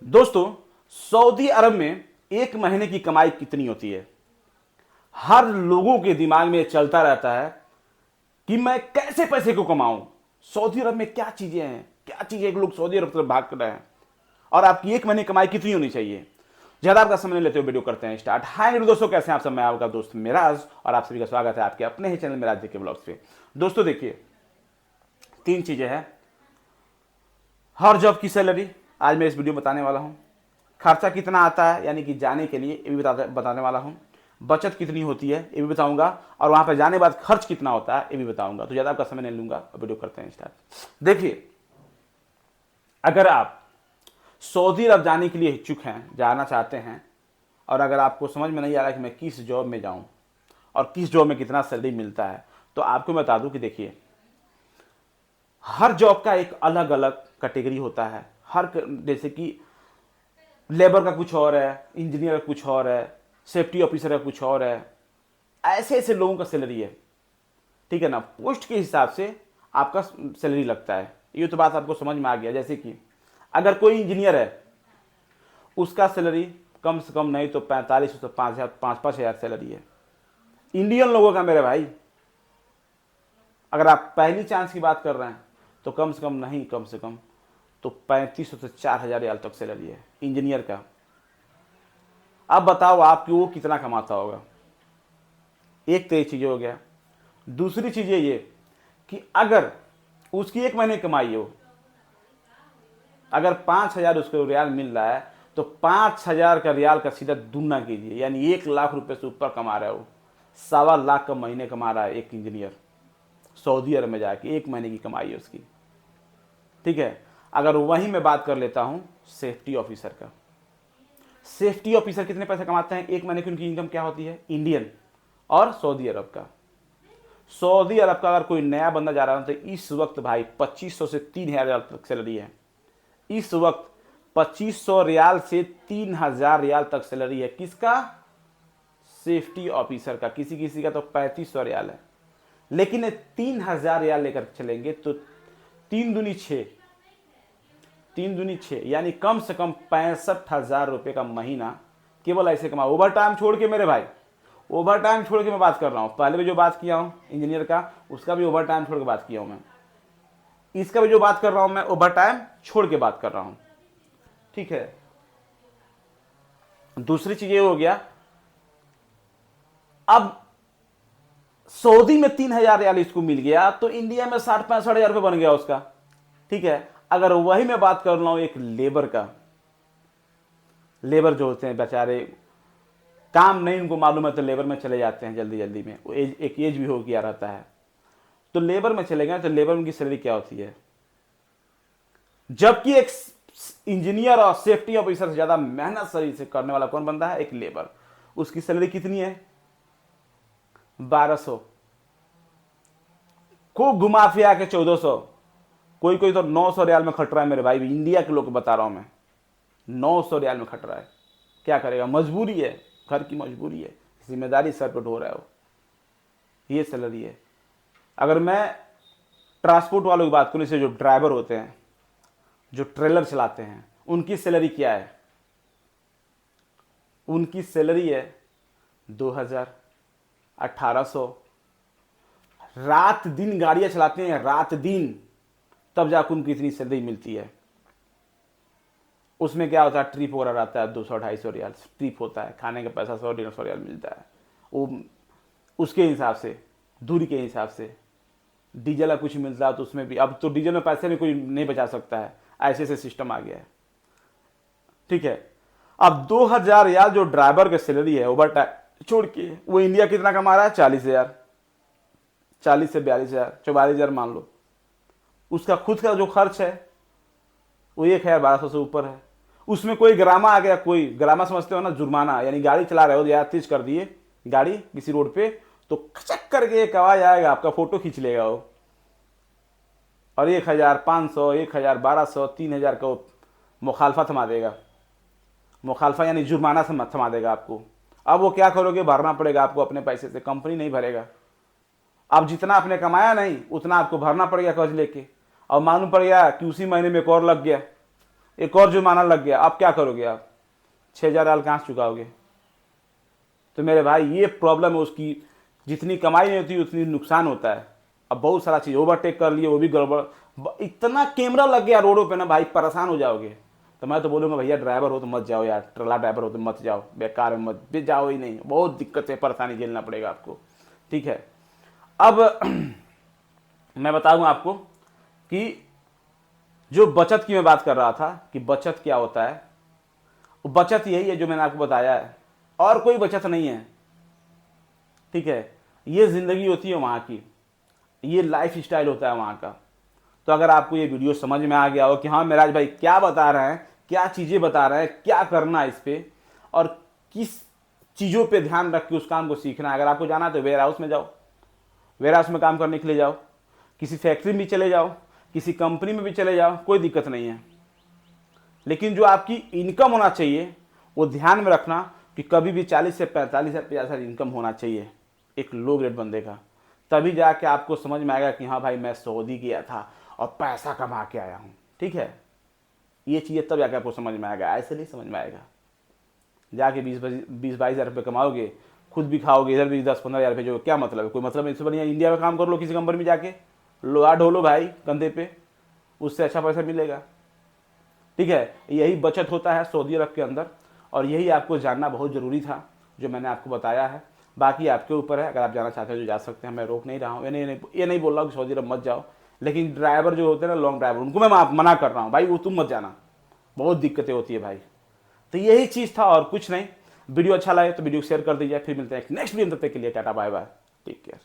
दोस्तों, सऊदी अरब में एक महीने की कमाई कितनी होती है? हर लोगों के दिमाग में चलता रहता है कि मैं कैसे पैसे को कमाऊं। सऊदी अरब में क्या चीजें हैं, क्या चीजें लोग सऊदी अरब तरफ भाग कर रहे हैं, और आपकी एक महीने की कमाई कितनी होनी चाहिए। ज्यादा आपका समय नहीं लेते हुए वीडियो करते हैं स्टार्ट। हाय मेरे दोस्तों, कैसे हैं आप सब? मैं आपका दोस्त मिराज और आप सभी का स्वागत है आपके अपने ही चैनल मिराज के ब्लॉग्स पे। दोस्तों देखिए, तीन चीजें हैं हर जॉब की सैलरी, आज मैं इस वीडियो में बताने वाला हूं। खर्चा कितना आता है यानी कि जाने के लिए, ये भी बताने वाला हूं। बचत कितनी होती है ये भी बताऊंगा, और वहां पर जाने के बाद खर्च कितना होता है ये भी बताऊंगा। तो ज्यादा आपका समय नहीं लूंगा, वीडियो करते हैं स्टार्ट। देखिए, अगर आप सऊदी अरब जाने के लिए इच्छुक हैं, जाना चाहते हैं, और अगर आपको समझ में नहीं आ रहा कि मैं किस जॉब में जाऊं और किस जॉब में कितना सैलरी मिलता है, तो आपको मैं बता दूं कि देखिए, हर जॉब का एक अलग अलग कैटेगरी होता है। जैसे कि लेबर का कुछ और है, इंजीनियर का कुछ और है, सेफ्टी ऑफिसर का कुछ और है। ऐसे ऐसे लोगों का सैलरी है, ठीक है ना। पोस्ट के हिसाब से आपका सैलरी लगता है। ये तो बात आपको समझ में आ गया। जैसे कि अगर कोई इंजीनियर है, उसका सैलरी कम से कम नहीं तो 45 से 5,000 5,000 सैलरी है इंडियन लोगों का मेरे भाई। अगर आप पहली चांस की बात कर रहे हैं तो कम से कम नहीं, कम से कम तो 3500 से 4,000 रियाल तक सैलरी है इंजीनियर का। अब बताओ आपकी वो कितना कमाता होगा। एक तो ये चीज हो गया। दूसरी चीज ये कि अगर उसकी एक महीने की कमाई हो, अगर 5,000 उसको रियाल मिल रहा है, तो 5,000 का रियाल का सीधा दुगना कीजिए, यानी 1 लाख रुपए से ऊपर कमा रहा है वो। 1.25 लाख का महीने कमा रहा है एक इंजीनियर सऊदी अरब में जाके, एक महीने की कमाई है उसकी, ठीक है। अगर वहीं मैं बात कर लेता हूं सेफ्टी ऑफिसर का, सेफ्टी ऑफिसर कितने पैसे कमाते हैं एक महीने की, उनकी इनकम क्या होती है इंडियन और सऊदी अरब का। सऊदी अरब का अगर कोई नया बंदा जा रहा है तो इस वक्त भाई 2,500 से 3,000 रियाल तक सैलरी है। इस वक्त 2,500 रियाल से 3,000 रियाल तक सैलरी है। किसका? सेफ्टी ऑफिसर का। किसी किसी का तो 3,500 रियाल है, लेकिन 3,000 रियाल लेकर चलेंगे तो 3 दूनी 6, 3 दूनी 6, यानी कम से कम 65,000 रुपये का महीना केवल ऐसे कमा। ओवर टाइम छोड़ के मेरे भाई, ओवर टाइम छोड़ के मैं बात कर रहा हूँ। पहले भी जो बात किया हूँ इंजीनियर का, उसका भी ओवर टाइम छोड़ के बात किया हूँ मैं। इसका भी जो बात कर रहा हूँ मैं, ओवर टाइम छोड़ के बात कर रहा हूँ, ठीक है। दूसरी चीज ये हो गया, अब सऊदी में 3,000 रियाल इसको मिल गया तो इंडिया में 60-65 हजार रुपये बन गया उसका, ठीक है। अगर वही मैं बात कर रहा हूं एक लेबर का, लेबर जो होते हैं बेचारे, काम नहीं उनको मालूम है तो लेबर में चले जाते हैं जल्दी जल्दी में, एक एज भी हो गया रहता है, तो लेबर में चले गए तो लेबर में उनकी सैलरी क्या होती है। जबकि एक इंजीनियर और सेफ्टी ऑफिसर से ज्यादा मेहनत सही से करने वाला कौन बंदा है? एक लेबर। उसकी सैलरी कितनी है? 1,200, खूब घुमा फिरा के 1,400, कोई कोई तो 900 रियाल में खट रहा है मेरे भाई। इंडिया के लोग को बता रहा हूं मैं, 900 रियाल में खट रहा है। क्या करेगा? मजबूरी है, घर की मजबूरी है, जिम्मेदारी सर पर ढो रहा है वो। ये सैलरी है। अगर मैं ट्रांसपोर्ट वालों की बात करूं, जैसे जो ड्राइवर होते हैं, जो ट्रेलर चलाते हैं, उनकी सैलरी क्या है? उनकी सैलरी है 2,000, 1,800। रात दिन गाड़ियां चलाते हैं, रात दिन, तब जाकर उनको इतनी सैलरी मिलती है। उसमें क्या होता है, ट्रिप वगैरह रहता है, 200-250 रियाल ट्रिप होता है, खाने का पैसा 100-150 रियाल मिलता है। वो उसके हिसाब से, दूरी के हिसाब से डीजल का कुछ मिलता है, तो उसमें भी अब तो डीजल में पैसे में कोई नहीं बचा सकता है, ऐसे ऐसे सिस्टम आ गया है, ठीक है। अब 2,000 रियाल जो ड्राइवर की सैलरी है ओवर टाइम छोड़ के, वो इंडिया कितना कमा रहा है? 40,000, 40 से 42,000, 44,000 मान लो। उसका खुद का जो खर्च है वो 1,1200 से ऊपर है। उसमें कोई ग्रामा आ गया, कोई ग्रामा समझते हो ना, जुर्माना, यानी गाड़ी चला रहे हो, या तेज कर दिए गाड़ी किसी रोड पे, तो खचक करके एक आवाज आएगा, आपका फोटो खींच लेगा वो, और 1,500, 1,1200, 3,000 का मुखालफा थमा देगा। मुखालफा यानी जुर्माना से थमा देगा आपको। अब वो क्या करोगे? भरना पड़ेगा आपको अपने पैसे से, कंपनी नहीं भरेगा। अब जितना आपने कमाया नहीं उतना आपको भरना पड़ेगा कर्ज लेके, और मालूम पड़ गया कि उसी महीने में एक और लग गया, एक और जुर्माना लग गया, आप क्या करोगे? आप 6,000 रियाल कहाँ से चुकाओगे? तो मेरे भाई ये प्रॉब्लम है उसकी, जितनी कमाई नहीं होती उतनी नुकसान होता है। अब बहुत सारा चीज़ ओवरटेक कर लिए, वो भी गड़बड़, इतना कैमरा लग गया रोडों पे ना भाई, परेशान हो जाओगे। तो मैं तो बोलूँगा भैया ड्राइवर हो तो मत जाओ यार, ट्रला ड्राइवर हो तो मत जाओ, बेकार में मत भी जाओ ही नहीं, बहुत दिक्कत है, परेशानी झेलना पड़ेगा आपको। ठीक है, अब मैं बताऊँगा आपको कि जो बचत की मैं बात कर रहा था कि बचत क्या होता है, वो बचत यही है जो मैंने आपको बताया है, और कोई बचत नहीं है। ठीक है, ये ज़िंदगी होती है वहाँ की, ये लाइफ स्टाइल होता है वहाँ का। तो अगर आपको ये वीडियो समझ में आ गया हो कि हाँ मेराज भाई क्या बता रहे हैं, क्या चीज़ें बता रहे हैं, क्या करना है इस पर, और किस चीज़ों पे ध्यान रख के उस काम को सीखना है। अगर आपको जाना है तो वेयर हाउस में जाओ, वेयर हाउस में काम करने के लिए जाओ, किसी फैक्ट्री में भी चले जाओ, किसी कंपनी में भी चले जाओ, कोई दिक्कत नहीं है। लेकिन जो आपकी इनकम होना चाहिए वो ध्यान में रखना कि कभी भी 40 से 45 या 50 इनकम होना चाहिए एक लो ग्रेड बंदे का। तभी जाके आपको समझ में आएगा कि हाँ भाई मैं सऊदी गया था और पैसा कमा के आया हूँ। ठीक है, ये चीज़ें तब जाके आपको समझ में आएगा, ऐसे नहीं समझ में आएगा। जाके 20-22 हज़ार रुपये कमाओगे, खुद भी खाओगे, इधर भी 10-15 हज़ार भेजोगे, क्या मतलब है? कोई मतलब नहीं। इससे बढ़िया इंडिया में काम कर लो, किसी कंपनी में जाके लोहा ढोलो भाई कंधे पे, उससे अच्छा पैसा मिलेगा। ठीक है, यही बचत होता है सऊदी अरब के अंदर, और यही आपको जानना बहुत ज़रूरी था जो मैंने आपको बताया है। बाकी आपके ऊपर है, अगर आप जाना चाहते हो तो जा सकते हैं, मैं रोक नहीं रहा हूँ। ये नहीं बोल रहा हूँ कि सऊदी अरब मत जाओ, लेकिन ड्राइवर जो होते हैं ना, लॉन्ग ड्राइवर, उनको मैं मना कर रहा हूँ भाई, वो तुम मत जाना, बहुत दिक्कतें होती है भाई। तो यही चीज़ था और कुछ नहीं। वीडियो अच्छा लगे तो वीडियो शेयर कर दीजिए। फिर मिलते हैं एक नेक्स्ट वीडियो, तब तक के लिए tata bye bye, take care.